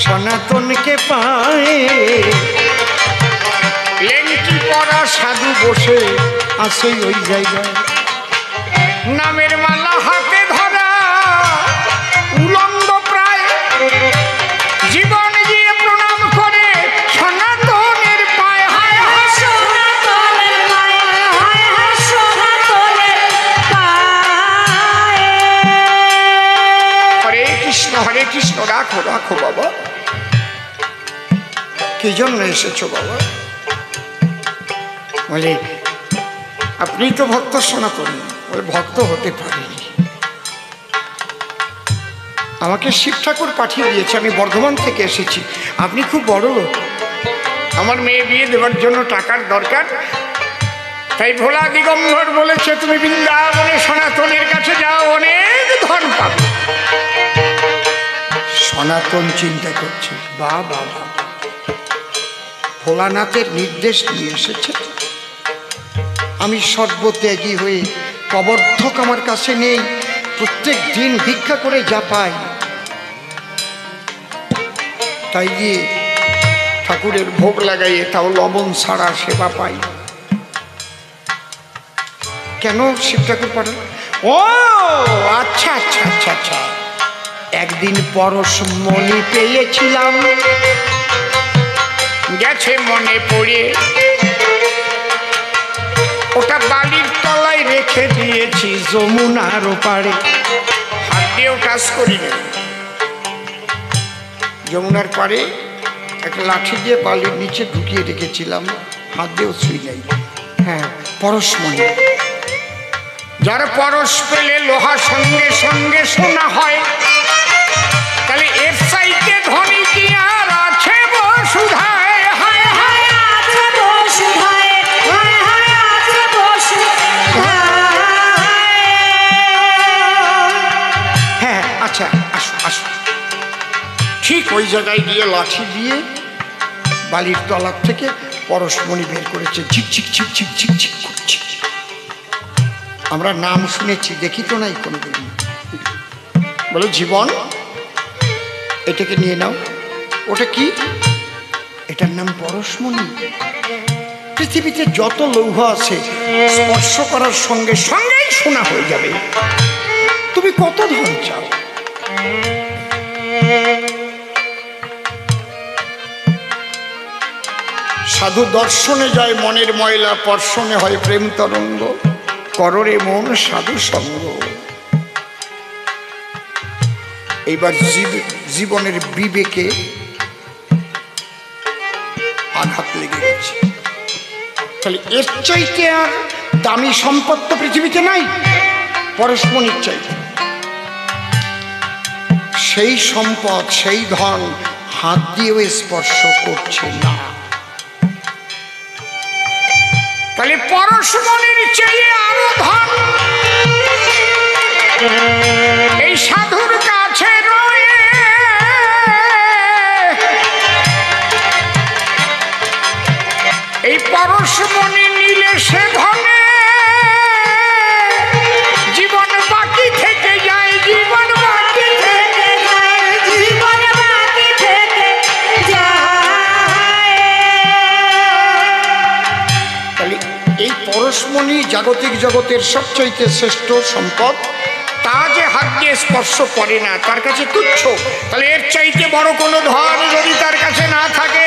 সনাতনকে পায়, লেংটি পরা সাধু বসে আছে ওই জায়গায়, নামের মালা হাতে ধরা, উলঙ্গ প্রায়, জীবন দিয়ে প্রণাম করে সনাতনের পায়। হায় হায় সনাতনের পায়ে, হায় হায় সনাতনের পায়ে। হরে কৃষ্ণ হরে কৃষ্ণ। রাখো রাখো বাবা। কি জন্য এসেছো বাবা? বলে আপনি তো ভক্ত সনাতন। বলে ভক্ত হতে পারিনি, আমাকে শিব ঠাকুর পাঠিয়ে দিয়েছে, আমি বর্ধমান থেকে এসেছি। আপনি খুব বড় লোক, আমার মেয়ে বিয়ে দেওয়ার জন্য টাকার দরকার, তাই ভোলা দিগম্বর বলেছে তুমি বৃন্দাবনে সনাতনের কাছে যাও, অনেক ধন পাবে। সনাতন চিন্তা করছে, বা বাবা ভোলানাথের নির্দেশ নিয়ে এসেছে, আমি সর্বত্যাগী হয়ে প্রবর্ধক আমার কাছে নেই, প্রত্যেক দিন ভিক্ষা করে যা পাই তাই দিয়ে ঠাকুরের ভোগ লাগাইয়ে তাও লবণ ছাড়া সেবা পাই। কেন শিব ঠাকুর পাঠান? ও আচ্ছা আচ্ছা আচ্ছা আচ্ছা, একদিন পরশমণি পেয়েছিলাম, গেছে মনে পড়ে, ওটা বালির তলায় রেখে দিয়েছি যমুনার পাড়ে। হাত দিয়েও কাজ করি না। যমুনার পাড়ে একটা লাঠি দিয়ে বালির নিচে ঢুকিয়ে রেখেছিলাম, হাত দিয়েও ছুঁই নাই। হ্যাঁ, পরশমণি। যার পরশ পেলে লোহা সঙ্গে সঙ্গে শোনা হয়, তাহলে এর চাইতে ধনী কি আর আছে বসুধায়? হায় হায় আছে বসুধায়, হায় হায় আছে বসুধায়। হ্যাঁ, আচ্ছা, আসো আসো। ঠিক ওই জায়গায় গিয়ে লাঠি দিয়ে বালির তলার থেকে পরশমণি বের করেছে, ঝিকঝিক ঝিকঝিক ঝিকঝিক করছে। আমরা নাম শুনেছি, দেখি তো নাই কোনোদিন। বলো, জীবন এটাকে নিয়ে নাও। ওটা কি? এটার নাম পরশমণি। পৃথিবীতে যত লৌহ আছে স্পর্শ করার সঙ্গে সঙ্গেই সোনা হয়ে যাবে। তুমি কত ধন চাও? সাধু দর্শনে যায় মনের ময়লা, পর্শনে হয় প্রেম তরঙ্গ। কররে মন সাধু সঙ্গ। এইবার জীবনের বিবেকে আঘাত লেগে গেছে। তাহলে এর চাইতে আর দামি সম্পদ তো পৃথিবীতে নাই পরশমণির চাইতে। সেই সম্পদ, সেই ধন হাত দিয়েও স্পর্শ করছে না। তাহলে পরশমণির চেয়ে আরো ধন এই সাধুর কাছে রয়ে। এই পরশমণি নিলে সে ধনে জীবন বাকি থেকে যায়, জীবন বাকি থেকে যায়, জীবন বাকি থেকে যায়। তাহলে এই পরশমণি জাগতিক জগতের সবচাইতে শ্রেষ্ঠ সম্পদ। তা যে হাত দিয়ে স্পর্শ করে না, তার কাছে তুচ্ছ। তাহলে এর চাইতে বড় কোনো ধন যদি তার কাছে না থাকে,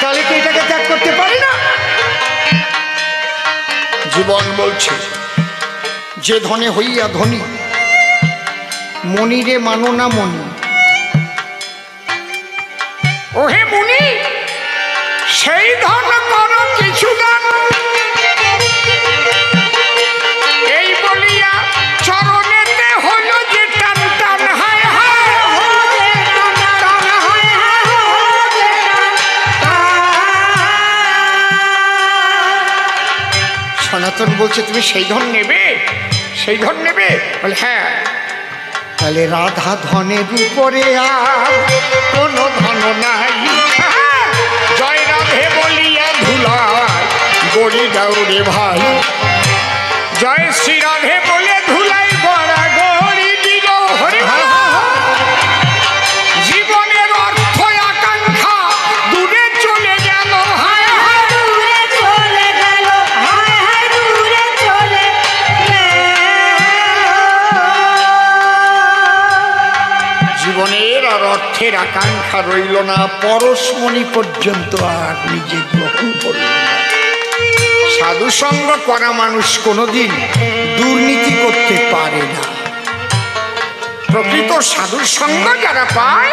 তাহলে কি এটাকে ত্যাগ করতে পারি না? জীবন বলছে, যে ধনে হইয়া ধনী, মনিরে মানো না মনি। ওহে মুনি, সেই ধন করো কিছু দান। এই বলিয়া চরণেতে হলো যে টান টান। হায় হায় টান হায় সনাতন বলছে, তুমি সেই ধন নেবে? সেই ধন নেবে? বলে হ্যাঁ। তাহলে রাধা ধনের উপরে আর কোনো ধন নাই। জয় রাধে বলিয়া ধুলায় গড়ি দৌড়ে ভাই। জয় শ্রী রাধে বলে ধুলাই গড়া গড়ি দিল। হরি বল। জীবনের অর্থ আকাঙ্ক্ষা দূরে চলে গেল। হায় হায় দূরে চলে গেল, হায় হায় দূরে চলে গেল। জীবনের আর অর্থের আকাঙ্ক্ষা রইল না, পরশমণি পর্যন্ত আর নিজে গ্রহণ করল না। সাধু সঙ্গ করা মানুষ কোনোদিন দুর্নীতি করতে পারে না। প্রকৃত সাধুর সঙ্গ যারা পায়,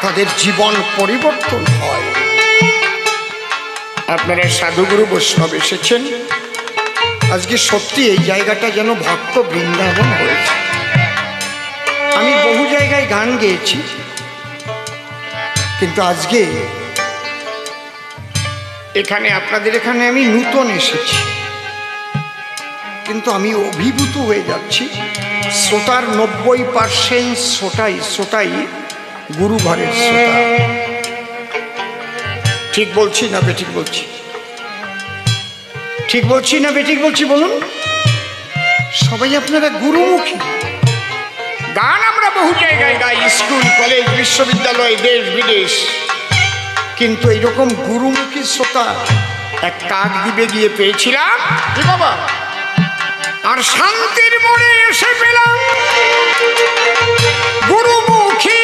তাদের জীবন পরিবর্তন হয়। আপনারা সাধুগুরু বৈষ্ণব এসেছেন, আজকে সত্যি এই জায়গাটা যেন ভক্ত বৃন্দাবন হয়েছে। আমি বহু জায়গায় গান গেয়েছি, কিন্তু আজকে এখানে আপনাদের এখানে আমি নূতন এসেছি, কিন্তু আমি অভিভূত হয়ে যাচ্ছি। শ্রোতার 90% শ্রোতাই গুরু ঘরের শ্রোতা। ঠিক বলছি না বেঠিক বলছি? ঠিক বলছি না বেঠিক বলছি বলুন? সবাই আপনারা গুরুমুখী। গান আমরা বহু জায়গায় গাই, স্কুল কলেজ বিশ্ববিদ্যালয় দেশ বিদেশ, কিন্তু এইরকম গুরুমুখী শ্রোতা এক কাক দিবে গিয়ে পেয়েছিলাম। কি বাবা? আর শান্তির মোড়ে এসে পেলাম গুরুমুখী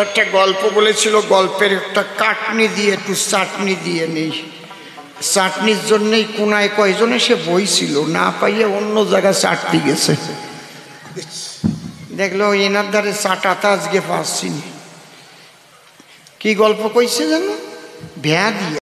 একটা গল্প বলেছিল, গল্পের একটা কাটনি দিয়ে একটু চাটনি দিয়ে নেই। চাটনির জন্যেই কোনায় কয়জনে সে বইছিল, না পাইয়ে অন্য জায়গায় চাটতে গেছে। দেখলো এনার দ্বারে চাটাটা আজকে পাচ্ছি। কি গল্প কইছে জানো? ভ্যা দিয়ে